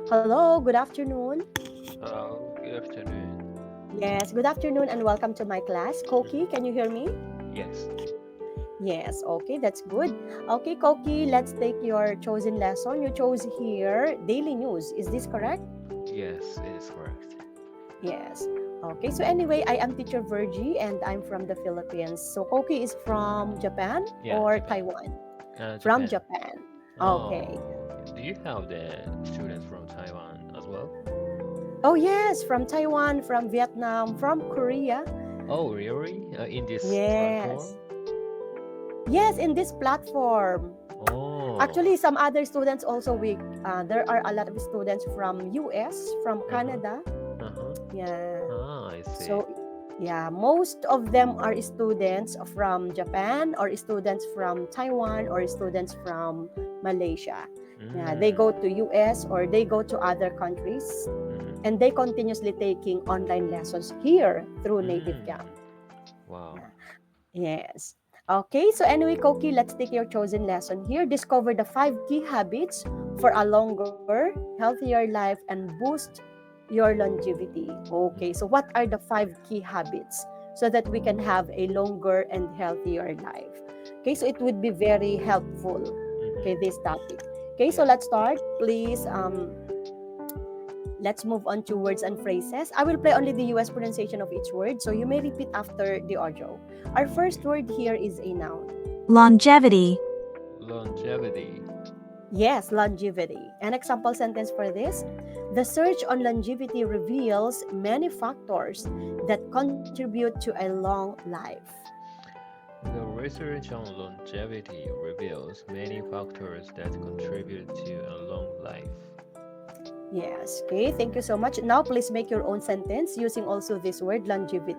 Hello, good afternoon. Hello, good afternoon. Yes, good afternoon and welcome to my class. Koki, can you hear me? Yes, Yes, okay, that's good. Okay, Koki, let's take your chosen lesson. You chose here daily news. Is this correct? yes, it is correct. Yes. Okay, so anyway, I am teacher Virgie and I'm from the Philippines. So Koki is from Japan Yeah, or Japan. Taiwan? From Japan. Japan. Okay. Oh, do you have the students from Taiwan as well? Oh, yes, from Taiwan, from Vietnam, from Korea. Oh, really? In this Yes. platform? Yes, in this platform. Oh, Actually, some other students also there are a lot of students from US, from uh-huh, Canada. uh-huh. Yeah. Ah, I see. So yeah, most of them are students from Japan or students from Taiwan or students from Malaysia. Yeah, they go Mm, to US or they go to other countries mm-hmm, and they continuously taking online lessons here through nativecamp. mm. Wow. Yeah. Yes. Okay, so anyway, Koki, let's take your chosen lesson here. Discover the 5 key habits for a longer, healthier life and boost your longevity. Okay, so Mm-hmm, what are the 5 key habits so that we can have a longer and healthier life? Okay, so it would be very helpful. Okay, mm-hmm. this topic. Okay, so Yeah. let's start. Please let's move on to words and phrases. I will play only the US pronunciation of each word, so you may repeat after the audio. Our first Okay. word here is a noun. Longevity. Longevity. Yes, longevity. An example sentence for this: the search on longevity reveals many factors that contribute to a long life. The research on longevity reveals many factors that contribute to a long life. Yes, okay, thank you so much. Now, please make your own sentence using also this word longevity.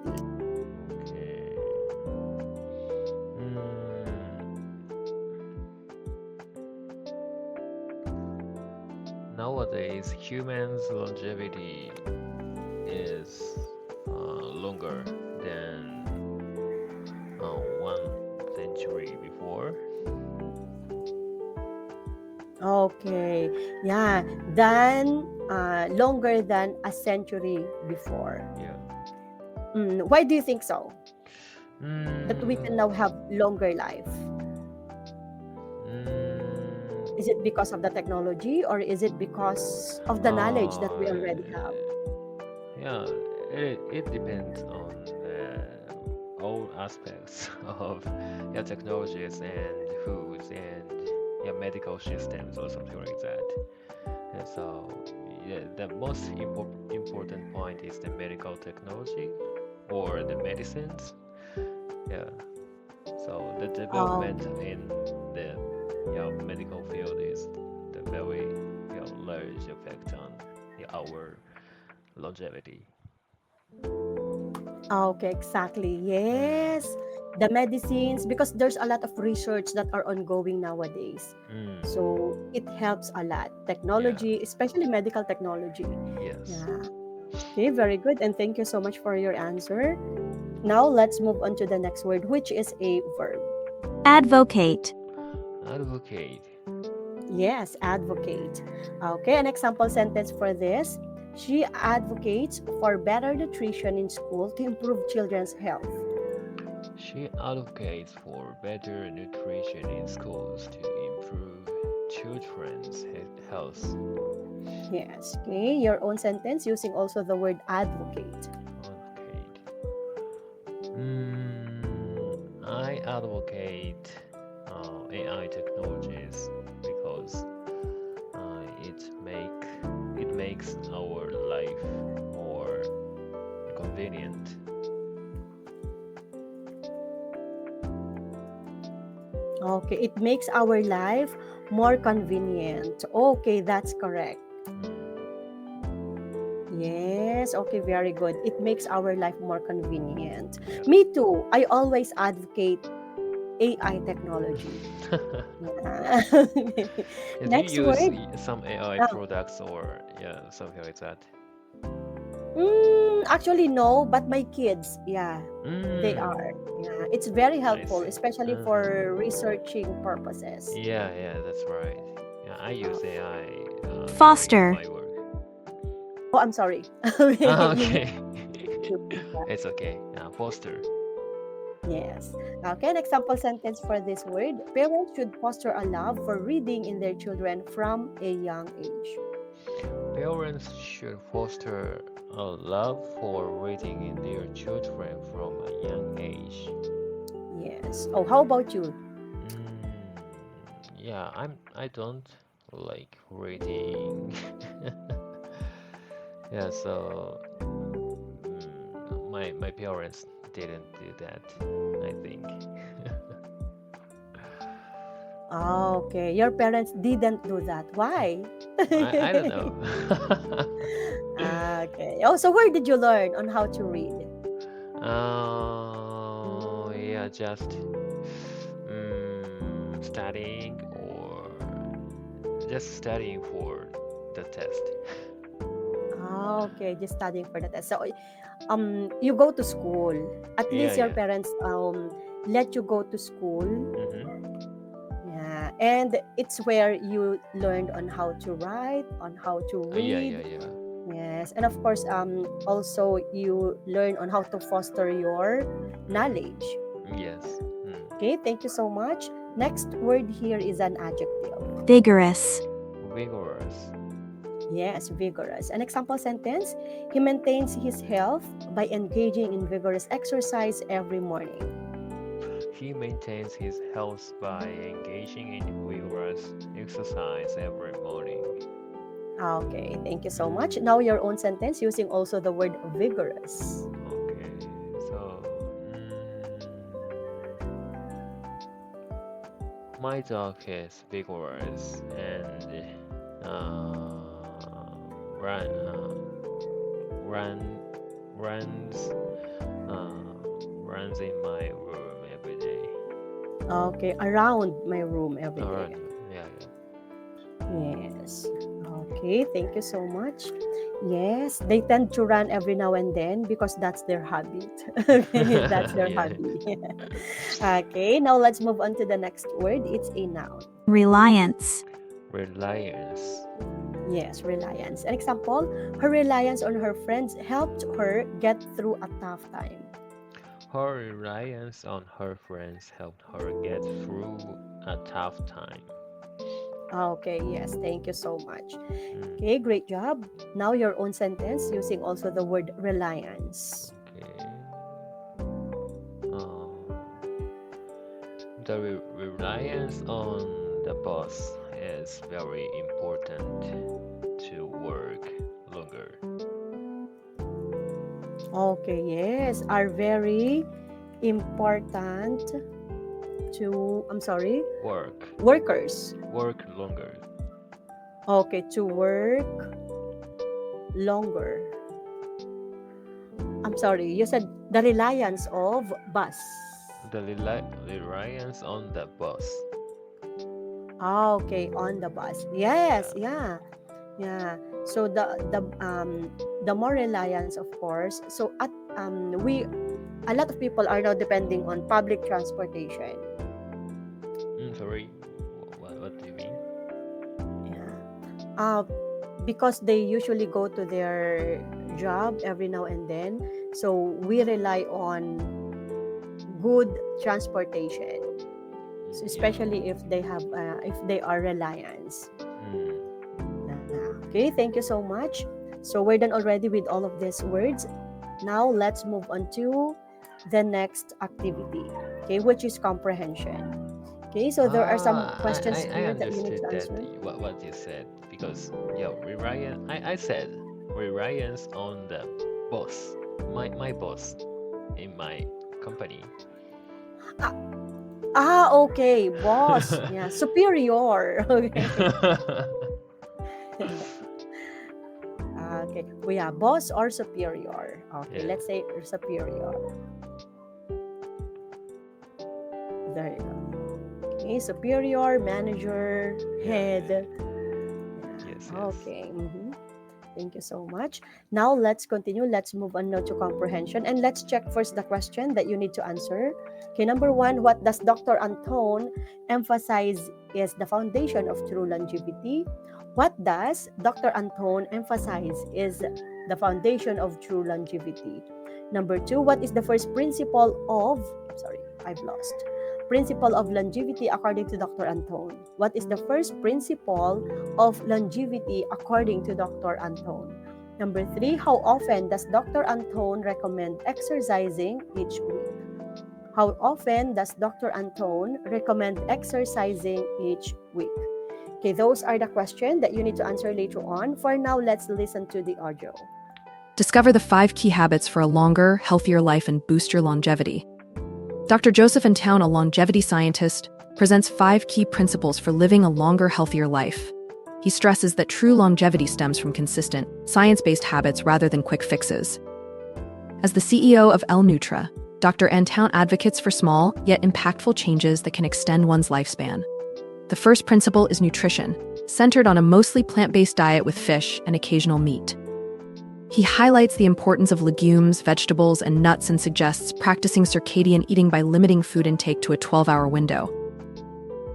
Okay. Mm, Nowadays, humans' longevity is longer than 1 century before. Okay, yeah, than longer than a century before. Yeah. Why do you think so? That we Mm, can now have longer life? mm, Is it because of the technology or is it because of the knowledge that we uh, already have? yeah, it depends on all aspects of technologies and foods and medical systems or something like that. And so the most important point is the medical technology or the medicines. Yeah. So the development Um, in the medical field is the very large effect on our longevity. okay, exactly. Mm, Yes. The medicines, because there's a lot of research that are ongoing nowadays. mm, So it helps a lot. yeah. Technology, especially medical technology. Yes. Yeah. Okay, very good. And thank you so much for your answer. Now let's move on to the next word, which is a verb. Advocate. Advocate. Yes, advocate. Okay, an example sentence for this. She advocates for better nutrition in school to improve children's health. She advocates for better nutrition in schools to improve children's health. Yes, okay. Your own sentence using also the word advocate. Advocate. I advocate AI technologies because it makes our life more convenient. Okay, it makes our life more convenient. Okay, that's correct. Mm, Yes, okay, very good. It makes our life more convenient. yeah. Me too. I always advocate AI technology. Yeah. Do Next you use word. some AI Oh, products or something like that? actually, no, but my kids, yeah, they Mm, are. Yeah, it's very I helpful, see. especially Uh-huh. for researching purposes. Yeah, yeah, that's right. Yeah, I use Uh, AI in Foster. my work. I'm sorry. You need Okay. to. It's okay. Forster. Yes. Okay, an example sentence for this word. Parents should foster a love for reading in their children from a young age. Parents should foster a love for reading in their children from a young age. Yes. Oh, how about you? Mm, yeah, I don't like reading. Yeah, so my parents didn't do that, I think. Oh, okay. Your parents didn't do that. Why? I don't know. Okay. Oh, so where did you learn on how to read? Yeah, just studying or just studying for the test. Ah, okay, just studying for the test. So, you go to school. At Yeah, least your yeah. parents let you go to school. Mm-hmm. Yeah, and it's where you learned on how to write, on how to Yeah, read. yeah, yeah. Yes, and of course, also you learn on how to foster your knowledge. Yes. Okay, thank you so much. Next word here is an adjective. vigorous, Vigorous. Yes, vigorous. An example sentence: He maintains his health by engaging in vigorous exercise every morning. He maintains his health by engaging in vigorous exercise every morning. Okay, thank you so much. Now your own sentence using also the word vigorous. Okay, so my dog is vigorous and run run runs runs in my room every day. Okay, around my room every day. Around, yeah, Yes. Okay, thank you so much. Yes, they tend to run every now and then because that's their habit. Okay, that's yeah. their Yeah. hobby. Okay, now let's move on to the next word. It's a noun. reliance, Reliance. Yes, reliance. An example, her reliance on her friends helped her get through a tough time. Her reliance on her friends helped her get through a tough time. Okay, yes, thank you so much. Mm, Okay, great job. Now your own sentence using also the word reliance. okay. Um, the reliance on the boss is very important to work longer. Okay, yes, are very important to, I'm sorry, Work. workers. Work longer. Okay, to work longer. I'm sorry, you said the reliance of bus. The reliance on the boss. Okay, on the bus. Yes, Yeah. yeah. Yeah. So the more reliance, of course. So at we a lot of people are now depending on public transportation. Sorry. What do you mean? Yeah. Uh, because they usually go to their job every now and then. So we rely on good transportation. So Yeah. especially if they are reliance. Mm, Okay, thank you so much. So we're done already with all of these words. Now let's move on to the next activity, okay, which is comprehension. Okay, so there are some questions I here that you need understood to that answer. what you said because yeah, reliance. I said reliance on the boss, my boss in my company. Ah, okay, boss. Yeah, superior. Okay. Okay. We have boss or superior. Okay, Yeah. let's say superior. There you go. Okay, superior, manager, Yeah. head. Yeah. Yeah. Yes. Yes. Okay. Thank you so much. Now let's continue. Let's move on now to comprehension, and let's check first the question that you need to answer. Okay, number one, what does Dr. Antone emphasize is the foundation of true longevity? What does Dr. Antone emphasize is the foundation of true longevity? Number two, what is the first principle of, principle of longevity according to Dr. Antone? What is the first principle of longevity according to Dr. Antone? Number three, how often does Dr. Antone recommend exercising each week? How often does Dr. Antone recommend exercising each week? Okay, those are the questions that you need to answer later on. For now, let's listen to the audio. Discover the 5 key habits for a longer, healthier life and boost your longevity. Dr. Joseph Antoun, a longevity scientist, presents 5 key principles for living a longer, healthier life. He stresses that true longevity stems from consistent, science-based habits rather than quick fixes. As the CEO of El Nutra, Dr. Antoun advocates for small, yet impactful changes that can extend one's lifespan. The first principle is nutrition, centered on a mostly plant-based diet with fish and occasional meat. He highlights the importance of legumes, vegetables, and nuts and suggests practicing circadian eating by limiting food intake to a 12-hour window.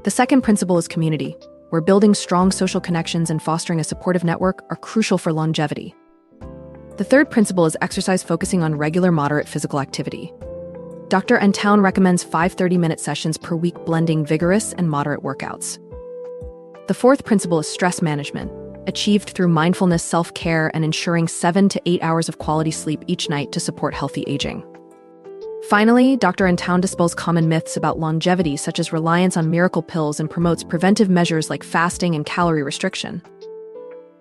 The second principle is community, where building strong social connections and fostering a supportive network are crucial for longevity. The third principle is exercise, focusing on regular moderate physical activity. Dr. Antoun recommends 5 30-minute sessions per week, blending vigorous and moderate workouts. The fourth principle is stress management, achieved through mindfulness, self-care, and ensuring 7 to 8 hours of quality sleep each night to support healthy aging. Finally, Dr. Antoun dispels common myths about longevity, such as reliance on miracle pills, and promotes preventive measures like fasting and calorie restriction.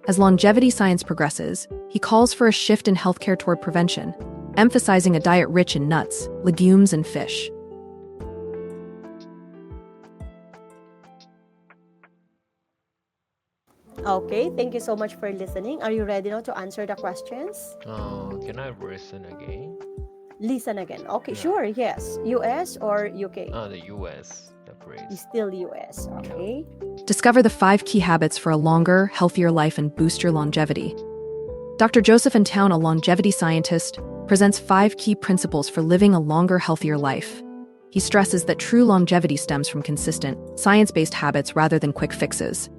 As longevity science progresses, he calls for a shift in healthcare toward prevention, emphasizing a diet rich in nuts, legumes, and fish. Okay, thank you so much for listening. Are you ready now to answer the questions? Can I listen again? Listen again. Okay, Yeah. sure, yes. US or UK? The US, the It's phrase. still US, okay? Discover the 5 key habits for a longer, healthier life and boost your longevity. Dr. Joseph Antoun, a longevity scientist, presents 5 key principles for living a longer, healthier life. He stresses that true longevity stems from consistent, science-based habits rather than quick fixes.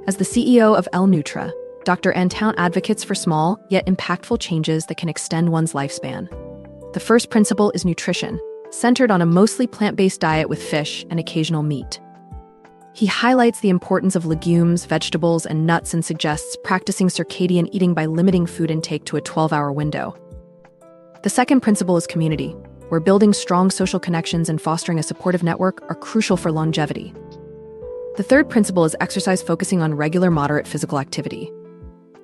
As the CEO of El Nutra, Dr. Antoun advocates for small, yet impactful changes that can extend one's lifespan. The first principle is nutrition, centered on a mostly plant-based diet with fish and occasional meat. He highlights the importance of legumes, vegetables, and nuts and suggests practicing circadian eating by limiting food intake to a 12-hour window. The second principle is community, where building strong social connections and fostering a supportive network are crucial for longevity. The third principle is exercise, focusing on regular moderate physical activity.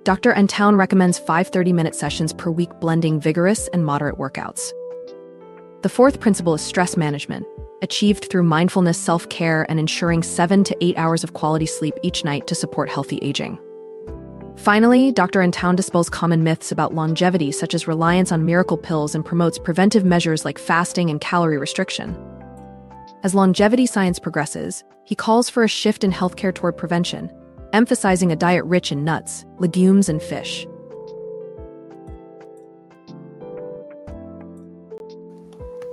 Dr. Antoun recommends 5 30-minute sessions per week, blending vigorous and moderate workouts. The fourth principle is stress management, achieved through mindfulness, self-care, and ensuring 7 to 8 hours of quality sleep each night to support healthy aging. Finally, Dr. Antoun dispels common myths about longevity, such as reliance on miracle pills, and promotes preventive measures like fasting and calorie restriction. As longevity science progresses, he calls for a shift in healthcare toward prevention, emphasizing a diet rich in nuts, legumes, and fish.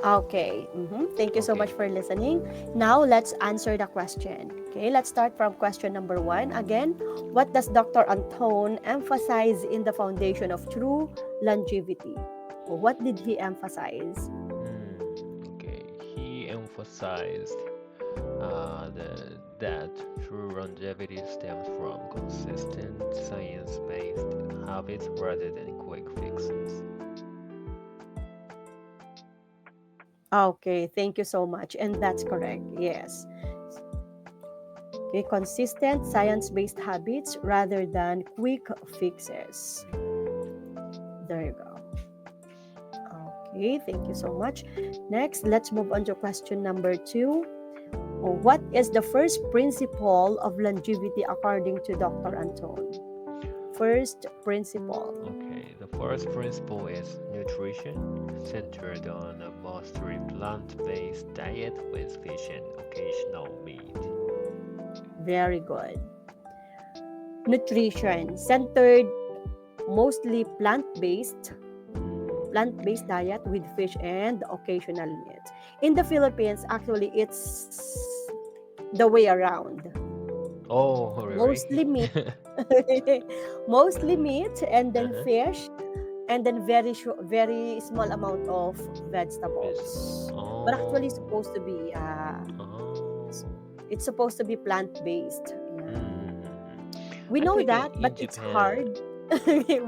Okay. Thank you so Okay. much for listening. Now, let's answer the question. Okay, let's start from question number 1. Again, what does Dr. Antone emphasize in the foundation of true longevity? What did he emphasize? Okay, he emphasized that true longevity stems from consistent, science-based habits rather than quick fixes. Okay, thank you so much. And that's correct. Yes. Okay, consistent science-based habits rather than quick fixes. There you go. Okay, thank you so much. Next, let's move on to question number 2. What is the first principle of longevity according to Dr. Anton? First principle. Okay, the first principle is nutrition, centered on a mostly plant-based diet with fish and occasional meat. Very good. Nutrition centered mostly plant-based diet with fish and occasional meat. In the Philippines, actually, it's the way around. Oh, really? Mostly meat, mostly meat, and then Uh-huh. fish, and then very small amount of Vegetables. vegetables. But actually, Oh. s- Oh. it's supposed to be plant-based. Yeah, Mm. we I know think that, in but it's Japan. hard.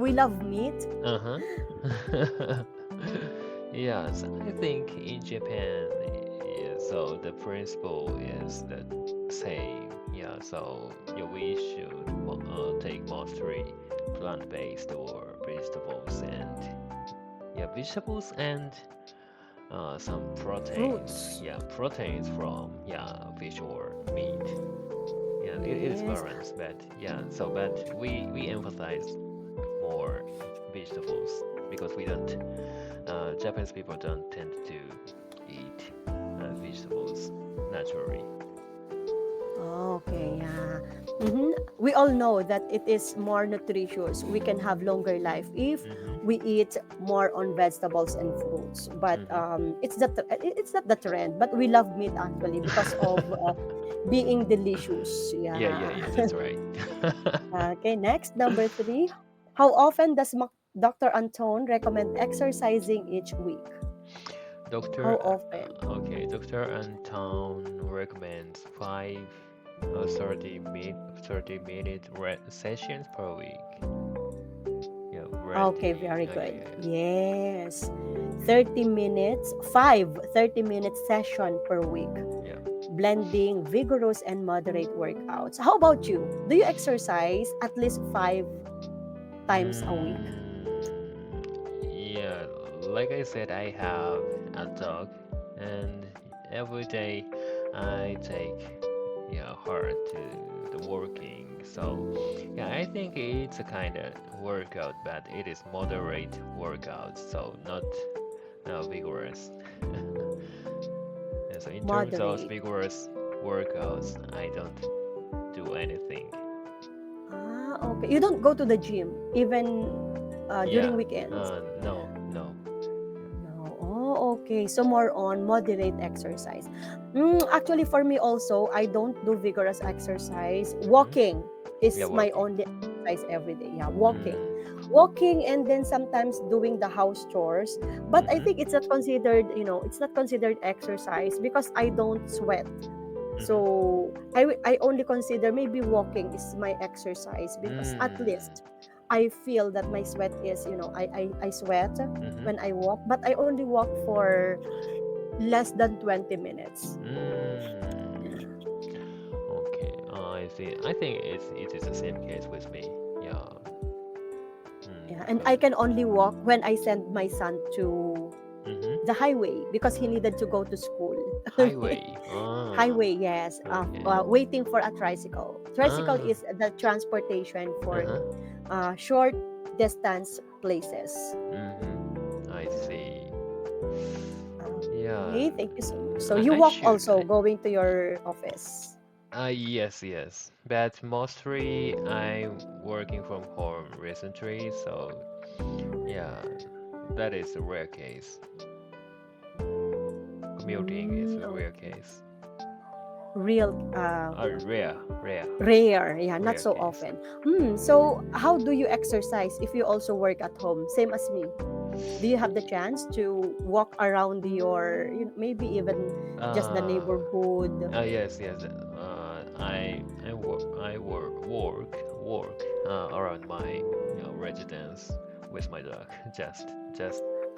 We love meat. Uh-huh. Yes, I think in Japan, yeah, so the principle is the same. Yeah, so yeah, we should take mostly plant-based or vegetables and some proteins. Fruits. Yeah, proteins from fish or meat. Yeah, it is Yes. balanced, but yeah, so but we emphasize more vegetables because we don't Japanese people don't tend to eat vegetables naturally. Okay, yeah. We all know that it is more nutritious. We can have longer life if Mm-hmm. we eat more on vegetables and fruits. But Mm-hmm. it's not the trend. But we love meat actually because of being delicious. Yeah, Yeah. that's right. Okay, next, number three. How often does Dr. Anton recommend exercising each week? How Doctor, often? Doctor Anton recommends 30 minute sessions per week. Yeah, Okay, renting. very Yeah, good. yeah, yeah. Yes. 30 minutes, 30-minute session per week, Yeah. blending vigorous and moderate workouts. How about you? Do you exercise at least 5 times a week? Yeah, like I said, I have a dog, and every day I take her to the working. So yeah, I think it's a kind of workout, but it is moderate workout, so not vigorous. And so in terms of Moderate. vigorous workouts, I don't do anything. Okay. You don't go to the gym even Yeah, during weekends? no. No. Oh, okay. So more on moderate exercise. Actually, for me also, I don't do vigorous exercise. Mm-hmm. Walking Yeah, is my walking. only exercise every day. Yeah, walking. Mm. Walking and then sometimes doing the house chores. But I Mm-hmm. think it's not considered, it's not considered exercise because I don't sweat. Mm-hmm. So I only consider maybe walking is my exercise because at Mm. least I feel that my sweat is, I sweat Mm-hmm. when I walk, but I only walk for less than 20 minutes. Mm. Okay. I see. I think it is the same case with me. Yeah. Yeah, and I Because. can only walk when I send my son to Mm-hmm. the highway because he needed to go to school. Highway. Ah. Highway, yes. Okay. Waiting for a tricycle. Tricycle Ah. is the transportation for Uh-huh. short distance places. Mm-hmm. I see. Yeah. Okay, thank you so much. So you I walk should. also going to your office. Yes. But mostly I'm working from home recently, so yeah, that is a rare case. Commuting is a rare Okay. case. Real rare, yeah, not Rare so case. often. So how do you exercise if you also work at home? Same as me. Do you have the chance to walk around your, maybe even just the Uh, neighborhood? yes. I work around my residence with my dog. Just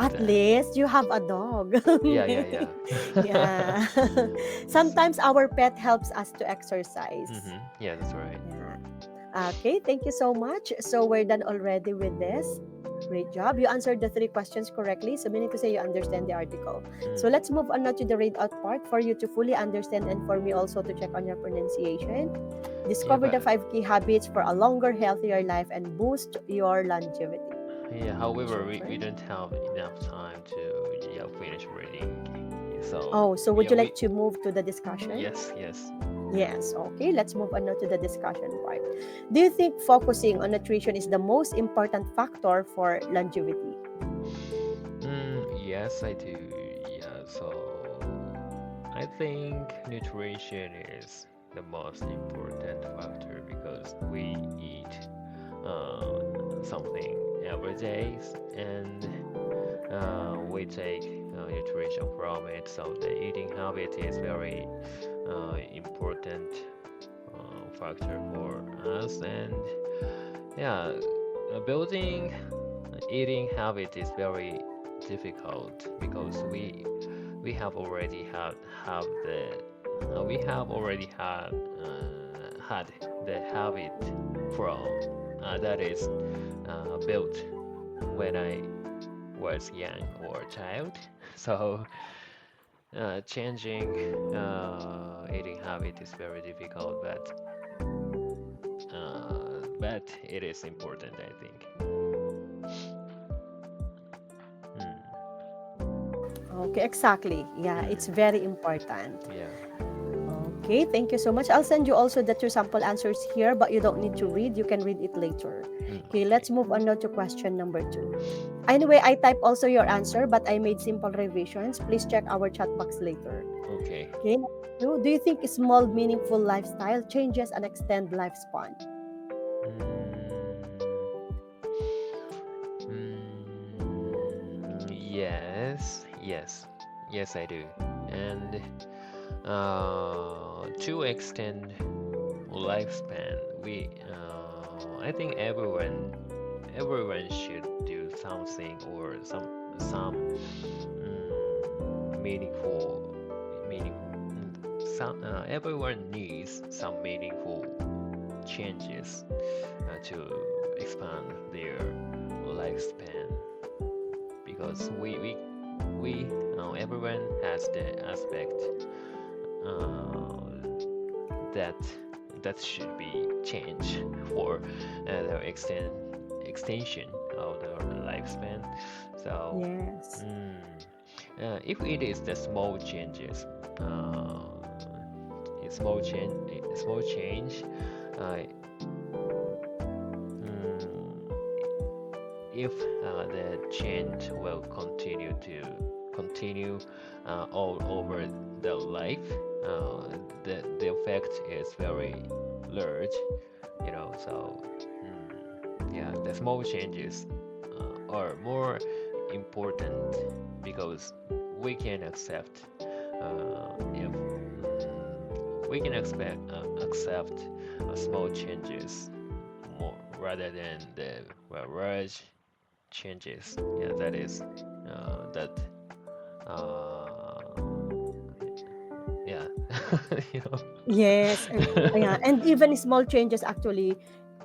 At that. least you have a dog. Yeah. Yeah. S- Sometimes our pet helps us to exercise. Yeah, that's right. Yeah. Okay, thank you so much. So we're done already with this. Great job. You answered the 3 questions correctly. So meaning to say you understand the article. So Mm. let's move on now to the read out part for you to fully understand and for me also to check on your pronunciation. Yeah, Discover the but 5 key habits for a longer, healthier life and boost your longevity. yeah. However, Sure. we don't have enough time to finish reading. So Oh, so would yeah, you like to move to the discussion? yes. Yes, okay, let's move on now to the discussion part. Do you think focusing on nutrition is the most important factor for longevity? Yes, I do. Yeah, so I think nutrition is the most important factor because we eat something every day and we take nutrition from it. So the eating habit is very important factor for us. And yeah, building eating habit is very difficult because we have already have the we have already had the habit from that is built when I was young or child. So changing eating habit is very difficult, but it is important, I think. Okay, exactly. Yeah, it's Mm, very important. yeah. Okay, thank you so much. I'll send you also the two sample answers here, but you don't need to read. You can read it later. Okay, Okay. let's move on now to question number 2. Anyway, I type also your answer, but I made simple revisions. Please check our chat box later. Okay. Okay, do you think small, meaningful lifestyle changes and extend lifespan? Mm, yes, yes, yes, I do. And to extend lifespan, I think everyone should do something or some meaningful some everyone needs some meaningful changes to expand their lifespan because we everyone has the aspect uh, that should be changed for the extension of the lifespan. So Yes. if it is the small changes, uh, small change, uh, mm, if the change will continue all over the life, the effect is very large, you know. So yeah, the small changes are more important because we can accept if we can accept small changes more rather than the large changes. Yeah, that is that uh, yeah, you know. Yes, and yeah, and even small changes actually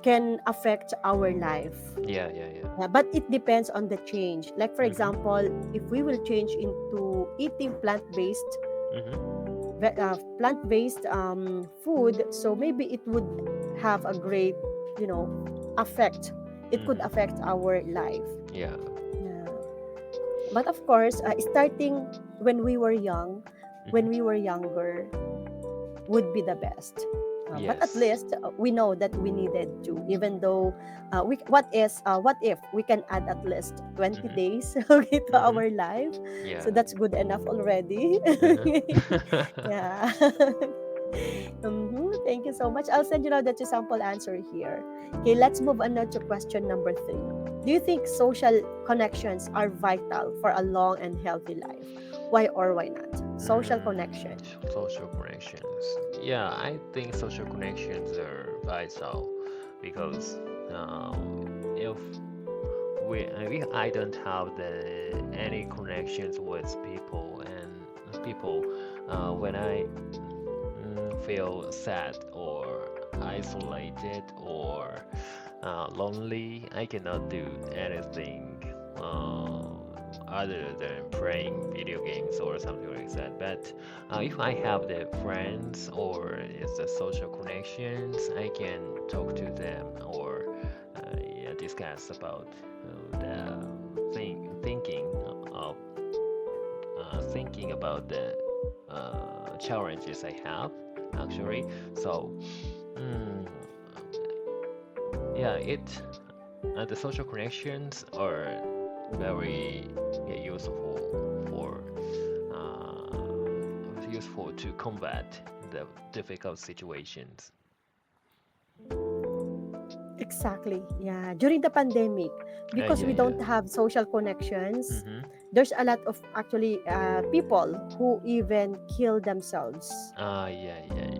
can affect our life. Yeah, yeah, yeah. Yeah, but it depends on the change. Like for Mhm, example, if we will change into eating mhm, plant-based food, so maybe it would have a great, you know, effect. It could mhm. affect our life. Yeah. Yeah. But of course, starting when we were young, Mhm. when we were younger, would be the best. But at Yes. least we know that we needed to, even though what if we can add at least 20 Mhm, days okay, to mhm. our life, Yeah. so that's good enough already. Uh-huh. Yeah. Thank you so much. I'll send you now the sample answer here. Okay, let's move on now to question number 3. Do you think social connections are vital for a long and healthy life? Why or why not? Social connection. Social connections. Yeah, I think social connections are vital because if if I don't have the any connections with people and people when I feel sad or isolated or lonely, I cannot do anything other than playing video games or something like that. But if I have the friends or it's the social connections, I can talk to them or yeah, discuss about the thinking about the challenges I have. actually. So, mm, yeah, the social connections are very, yeah, useful to combat the difficult situations. Exactly. Yeah. During the pandemic, because Yeah, we yeah. don't have social connections, Mm-hmm. there's a lot of actually people who even kill themselves. Yeah, yeah, yeah.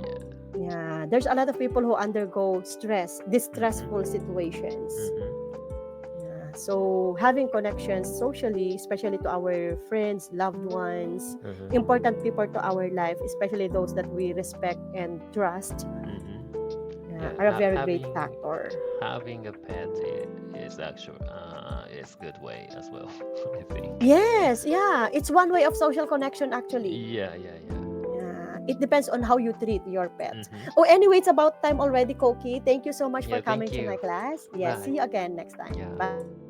Yeah. There's a lot of people who undergo stress, distressful Mm-hmm. situations. Mm-hmm. Yeah. So having connections socially, especially to our friends, loved ones, Mm-hmm. important people to our life, especially those that we respect and trust, Mm-hmm. yeah, Yeah, are a very great having factor. having a pet is actually is good way as well. I think. Yes, yeah. It's one way of social connection actually. Yeah, yeah, yeah. Yeah. It depends on how you treat your pet. Mm-hmm. Oh, anyway, it's about time already, Koki. Thank you so much for Yeah, coming thank to my you. class. Yes, see Bye. you again next time. Yeah. Bye.